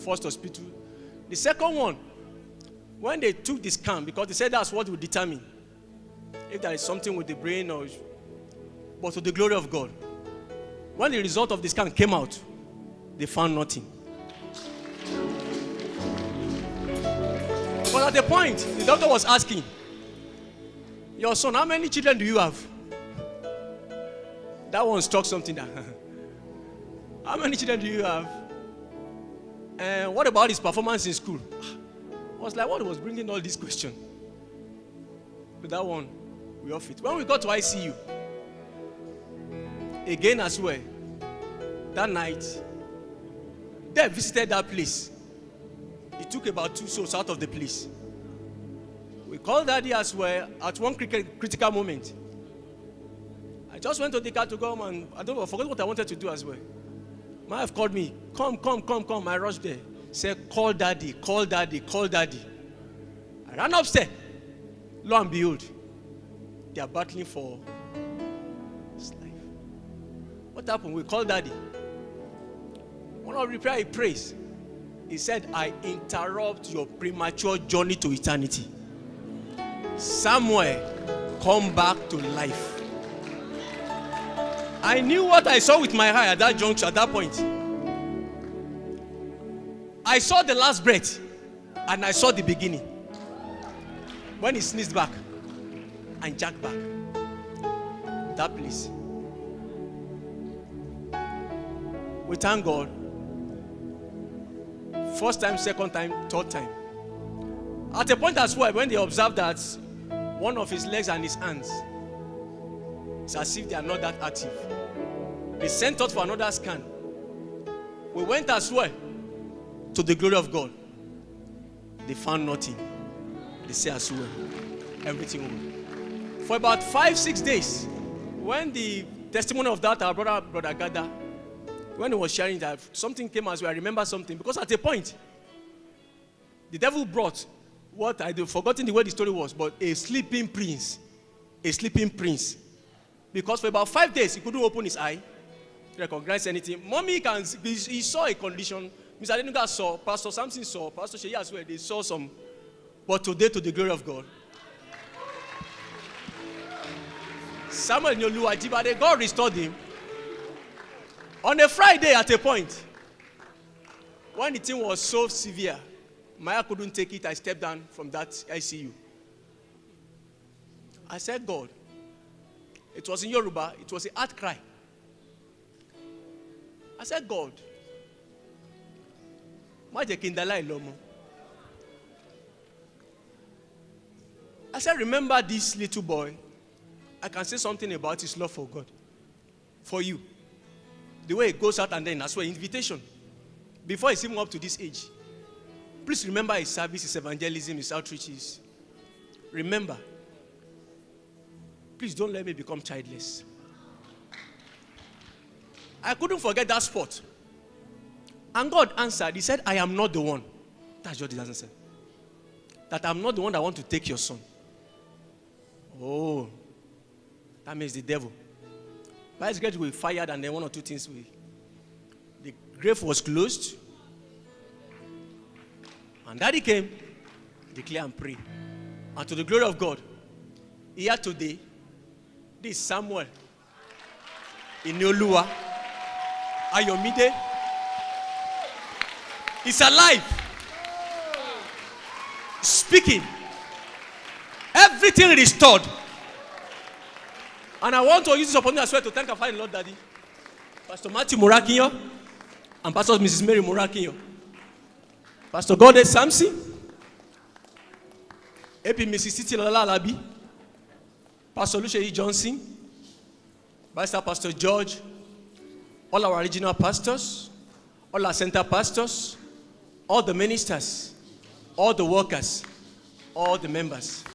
first hospital. The second one, when they took the scan, because they said that's what will determine if there is something with the brain or... But to the glory of God, when the result of the scan came out, they found nothing. But at the point, the doctor was asking, your son, how many children do you have? That one struck something down. How many children do you have? And what about his performance in school? I was like, what was bringing all these questions? But that one, we off it. When we got to ICU, again as well, that night, they visited that place. It took about 2 souls out of the place. We called Daddy as well at one critical moment. I just went to the car to go home and I forgot what I wanted to do as well. My wife called me, come. I rushed there. Said, call Daddy. I ran upstairs. Lo and behold, they are battling for his life. What happened? We called Daddy. One of the prayer he prays, he said, I interrupt your premature journey to eternity. Samuel, come back to life. I knew what I saw with my eye at that juncture, at that point. I saw the last breath, and I saw the beginning. When he sneezed back and jacked back. That place. We thank God. First time, second time, third time. At a point as well, when they observed that one of his legs and his hands, it's as if they are not that active. They sent out for another scan. We went as well, to the glory of God. They found nothing. They say as well, everything went. For about 5-6 days, when the testimony of that our brother Gada, when he was sharing that, something came as well. I remember something. Because at a point, the devil brought what I had forgotten the way the story was, but a sleeping prince. A sleeping prince. Because for about 5 days, he couldn't open his eye to recognize anything. Mommy he saw a condition. Mr. Adenuga saw, Pastor Samson saw, Pastor Sheyi as well, they saw some. But today, to the glory of God, Samuel Nyoluwa Jibade, God restored him. On a Friday at a point, when the thing was so severe, Maya couldn't take it, I stepped down from that ICU. I said, God, it was in Yoruba, it was a heart cry. I said, God, I said, remember this little boy. I can say something about his love for God, for you. The way it goes out and then as well, invitation. Before he's even up to this age. Please remember his service, his evangelism, his outreaches. Remember. Please don't let me become childless. I couldn't forget that spot. And God answered. He said, I am not the one. That's what he doesn't say. That I'm not the one that want to take your son. Oh. That means the devil. By his grace, we fired, and then one or two things the grave was closed. And Daddy came, declare and pray. And to the glory of God, here today, this Samuel Nyoluwa Ayomide is alive, speaking, everything restored. And I want to use this opportunity as well to thank our Father in Lord Daddy, Pastor Matthew Morakinyo, and Pastor Mrs. Mary Morakinyo, Pastor Gode Samson, AP Mrs. Titi Lala Alabi, Pastor Lucia Johnson, Pastor George, all our regional pastors, all our center pastors, all the ministers, all the workers, all the members.